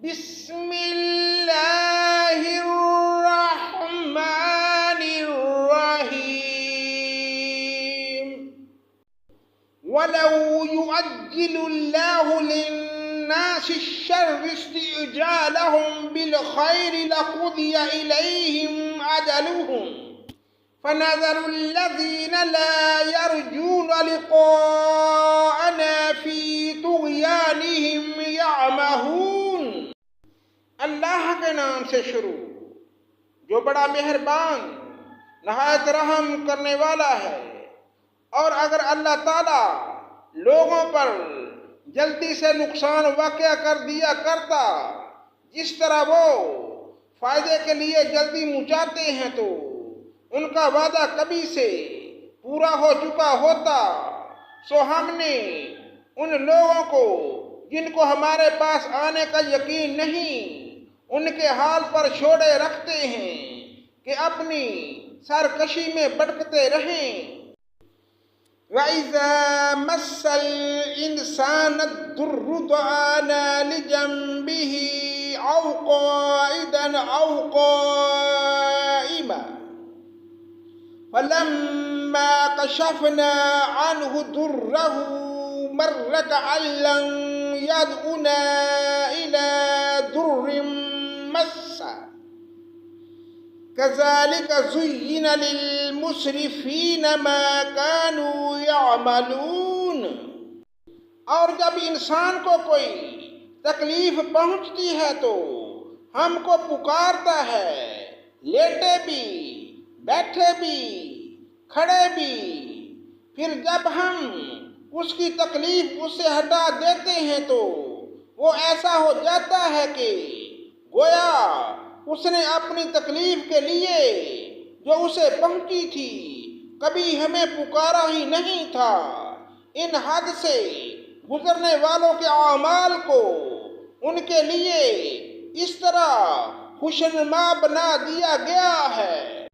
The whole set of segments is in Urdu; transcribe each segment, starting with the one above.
بسم اللہ الرحمن الرحیم وَلَوْ يُعَجِّلُ اللَّهُ لِلنَّاسِ الشَّرَّ اسْتِعْجَالَهُم بِالْخَيْرِ لَقُضِيَ إِلَيْهِمْ أَجَلُهُمْ فَنَذَرُ الَّذِينَ لَا يَرْجُونَ لِقَاءَنَا فِي طُغْيَانِهِمْ يَعْمَهُونَ۔ اللہ کے نام سے شروع جو بڑا مہربان نہایت رحم کرنے والا ہے۔ اور اگر اللہ تعالیٰ لوگوں پر جلدی سے نقصان واقع کر دیا کرتا جس طرح وہ فائدے کے لیے جلدی مچاتے ہیں تو ان کا وعدہ کبھی سے پورا ہو چکا ہوتا۔ سو ہم نے ان لوگوں کو جن کو ہمارے پاس آنے کا یقین نہیں ان کے حال پر چھوڑے رکھتے ہیں کہ اپنی سرکشی میں بھٹکتے رہیں۔ وَإِذَا مَسَّ الْإِنسَانَ الضُّرُّ دَعَانَا لِجَنبِهِ أَوْ قَاعِدًا أَوْ قَائِمًا فَلَمَّا كَشَفْنَا عَنْهُ ضُرَّهُ مَرَّ كَأَن لَّم يَدْعُنَا إِلَىٰ ضُرٍّ مَّسَّهُ كَذَلِكَ زُيِّنَ لِلْمُسْرِفِينَ مَا كَانُوا يَعْمَلُونَ۔ اور جب انسان کو کوئی تکلیف پہنچتی ہے تو ہم کو پکارتا ہے، لیٹے بھی، بیٹھے بھی، کھڑے بھی۔ پھر جب ہم اس کی تکلیف اس سے ہٹا دیتے ہیں تو وہ ایسا ہو جاتا ہے کہ گویا اس نے اپنی تکلیف کے لیے جو اسے پہنچی تھی کبھی ہمیں پکارا ہی نہیں تھا۔ ان حد سے گزرنے والوں کے اعمال کو ان کے لیے اس طرح خوشنما بنا دیا گیا ہے۔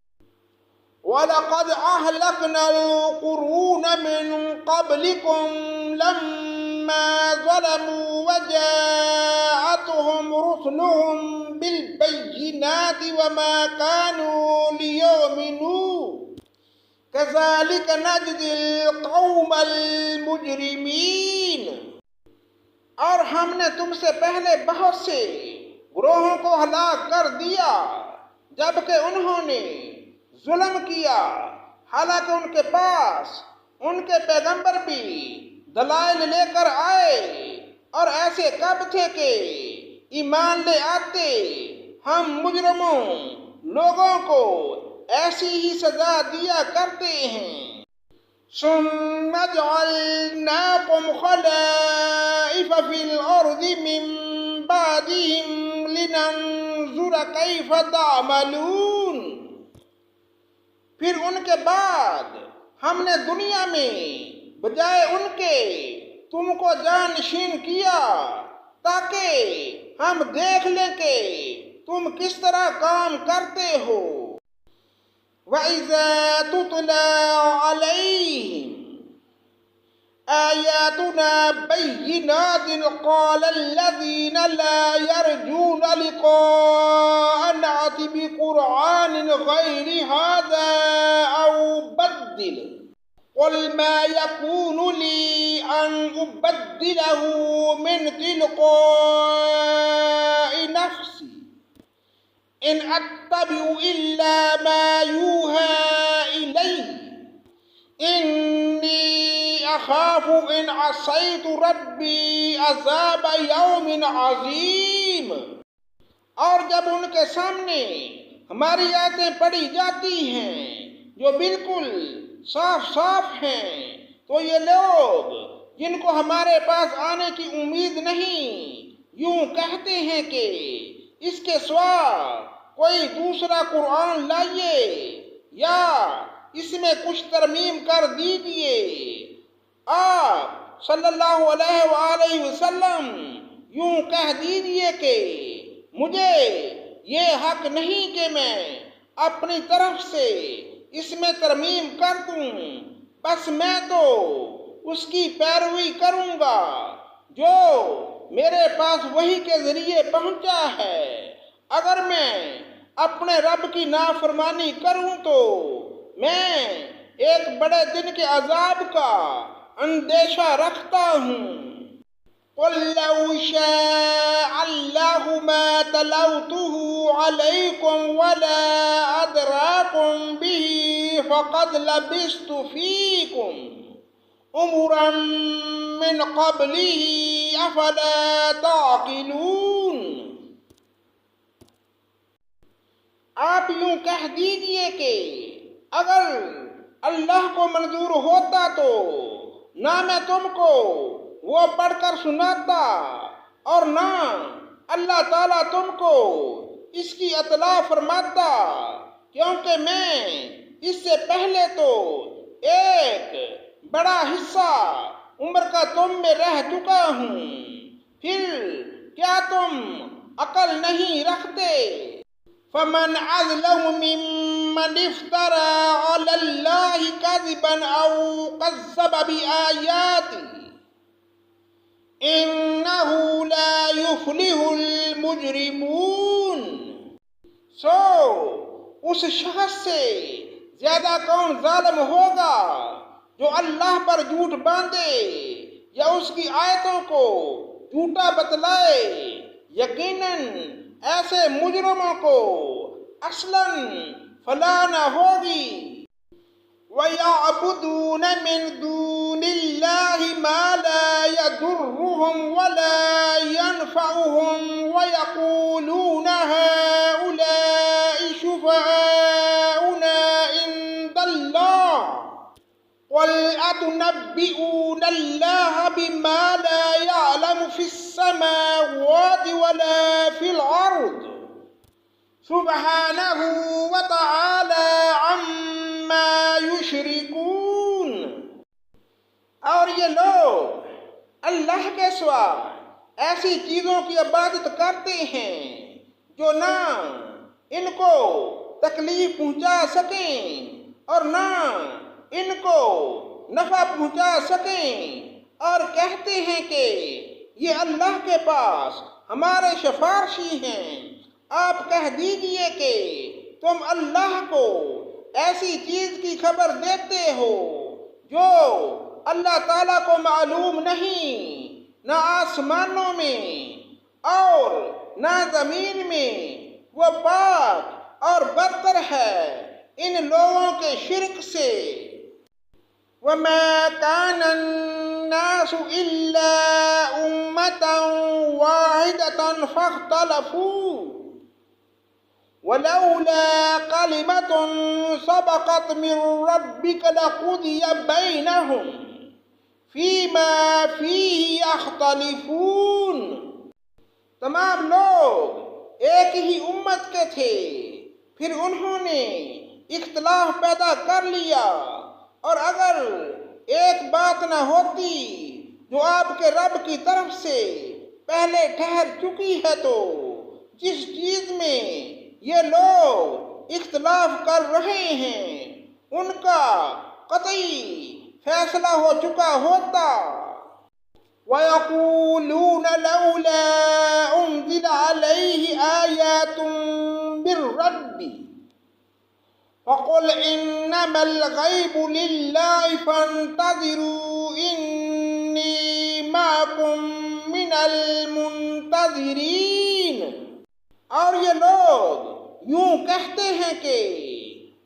وَلَقَدْ أَهْلَكْنَا الْقُرُونَ مِن قَبْلِكُمْ لَمَّا ظَلَمُوا وَجَاءَتْهُمْ رُسُلُهُم بِالْبَيِّنَاتِ وَمَا كَانُوا لِيُؤْمِنُوا كَذَلِكَ نَجْزِي الْقَوْمَ الْمُجْرِمِينَ۔ اور ہم نے تم سے پہلے بہت سے گروہوں کو ہلاک کر دیا جبکہ انہوں نے ظلم کیا، حالانکہ ان کے پاس ان کے پیغمبر بھی دلائل لے کر آئے، اور ایسے کب تھے کہ ایمان لے آتے۔ ہم مجرموں لوگوں کو ایسی ہی سزا دیا کرتے ہیں۔ ثُمَّ جَعَلْنَاكُمْ خَلَائِفَ فِي الْأَرْضِ مِن بَعْدِهِمْ لِنَنظُرَ كَيْفَ تَعْمَلُونَ۔ پھر ان کے بعد ہم نے دنیا میں بجائے ان کے تم کو جانشین کیا تاکہ ہم دیکھ لیں کہ تم کس طرح کام کرتے ہو۔ وَإِذَا تُتْلَىٰ عَلَيْهِمْ آيَاتُنَا بَيِّنَاتٍ قَالَ الَّذِينَ لَا يَرْجُونَ لِقَاءَنَا ائْتِ بِقُرْآنٍ غَيْرِ هَٰذَا أَوْ بَدِّلْهُ قُلْ مَا يَكُونُ لِي أَنْ أُبَدِّلَهُ مِنْ تِلْقَاءِ نَفْسِي إِنْ أَتَّبِعُ إِلَّا مَا يُوحَىٰ إِلَيَّ إِنِّي أَخَافُ إِنْ عَصَيْتُ رَبِّي عَذَابَ يَوْمٍ عَظِيمٍ۔ اور جب ان کے سامنے ہماری آیتیں پڑھی جاتی ہیں جو بالکل صاف صاف ہیں تو یہ لوگ جن کو ہمارے پاس آنے کی امید نہیں یوں کہتے ہیں کہ اس کے سوا کوئی دوسرا قرآن لائیے یا اس میں کچھ ترمیم کر دیجئے۔ آپ صلی اللہ علیہ وآلہ وسلم یوں کہہ دیجئے کہ مجھے یہ حق نہیں کہ میں اپنی طرف سے اس میں ترمیم کر دوں، بس میں تو اس کی پیروی کروں گا جو میرے پاس وحی کے ذریعے پہنچا ہے۔ اگر میں اپنے رب کی نافرمانی کروں تو میں ایک بڑے دن کے عذاب کا اندیشہ رکھتا ہوں۔ قُلْ لَوْ شَاءَ اللَّهُ مَا تَلَوْتُهُ عَلَيْكُمْ وَلَا أَدْرَاكُمْ بِهِ فَقَدْ لَبِثْتُ فِيكُمْ أُمُرًا مِّن قَبْلِهِ أَفَلَا تَعْقِلُونَ۔ آپ یوں کہہ دیجئے کہ اگر اللہ کو منظور ہوتا تو نہ میں تم کو وہ پڑھ کر سناتا اور نہ اللہ تعالیٰ تم کو اس کی اطلاع فرماتا، کیونکہ میں اس سے پہلے تو ایک بڑا حصہ عمر کا تم میں رہ چکا ہوں، پھر کیا تم عقل نہیں رکھتے؟ فَمَنْ أَظْلَمُ مِمَّنِ افْتَرَىٰ عَلَى اللَّهِ كَذِبًا أَوْ كَذَّبَ بِآيَاتِهِ إِنَّهُ لَا يُفْلِحُ الْمُجْرِمُونَ۔ سو اس شخص سے زیادہ کون ظالم ہوگا جو اللہ پر جھوٹ باندھے یا اس کی آیتوں کو جھوٹا بتلائے؟ یقیناً ایسے مجرموں کو اصلاً فلاح نہ ہوگی۔ وَيَعْبُدُونَ مِن دُونِ اللَّهِ مَا لَا يَضُرُّهُمْ وَلَا يَنفَعُهُمْ وَيَقُولُونَ هَٰؤُلَاءِ شُفَعَاؤُنَا عِندَ اللَّهِ قُلْ أَتُنَبِّئُونَ اللَّهَ بِمَا لَا يَعْلَمُ فِي السَّمَاوَاتِ وَلَا فِي الْأَرْضِ سُبْحَانَهُ وَتَعَالَىٰ عَمَّا يُشْرِكُونَ۔ اور یہ لوگ اللہ کے سوا ایسی چیزوں کی عبادت کرتے ہیں جو نہ ان کو تکلیف پہنچا سکیں اور نہ ان کو نفع پہنچا سکیں، اور کہتے ہیں کہ یہ اللہ کے پاس ہمارے سفارشی ہیں۔ آپ کہہ دیجئے کہ تم اللہ کو ایسی چیز کی خبر دیتے ہو جو اللہ تعالیٰ کو معلوم نہیں، نہ آسمانوں میں اور نہ زمین میں، وہ پاک اور برتر ہے ان لوگوں کے شرک سے۔ وَمَا كَانَ النَّاسُ إِلَّا أُمَّةً وَاحِدَةً فَاخْتَلَفُوا وَلَوْلَا كَلِمَةٌ سَبَقَتْ مِن رَّبِّكَ لَقُضِيَ بَيْنَهُمْ فِيمَا فِيهِ يَخْتَلِفُونَ۔ تمام لوگ ایک ہی امت کے تھے، پھر انہوں نے اختلاف پیدا کر لیا، اور اگر ایک بات نہ ہوتی جو آپ کے رب کی طرف سے پہلے ٹھہر چکی ہے تو جس چیز میں یہ لوگ اختلاف کر رہے ہیں ان کا قطعی فیصلہ ہو چکا ہوتا۔ وَيَقُولُونَ لَوْلَا أُنزِلَ عَلَيْهِ آيَاتٌ مِّن رَّبِّهِ فَقُلْ إِنَّمَا الْغَيْبُ لِلَّهِ فَانتَظِرُوا إِنِّي مَعَكُم مِّنَ الْمُنتَظِرِينَ۔ اور یہ لوگ یوں کہتے ہیں کہ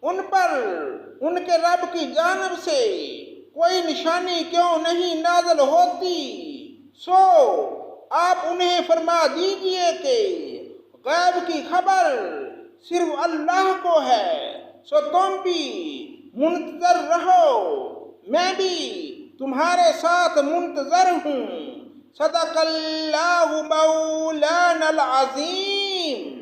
ان پر ان کے رب کی جانب سے کوئی نشانی کیوں نہیں نازل ہوتی؟ سو آپ انہیں فرما دیجئے کہ غیب کی خبر صرف اللہ کو ہے، سو تم بھی منتظر رہو، میں بھی تمہارے ساتھ منتظر ہوں۔ صدق اللہ مولانا العظیم۔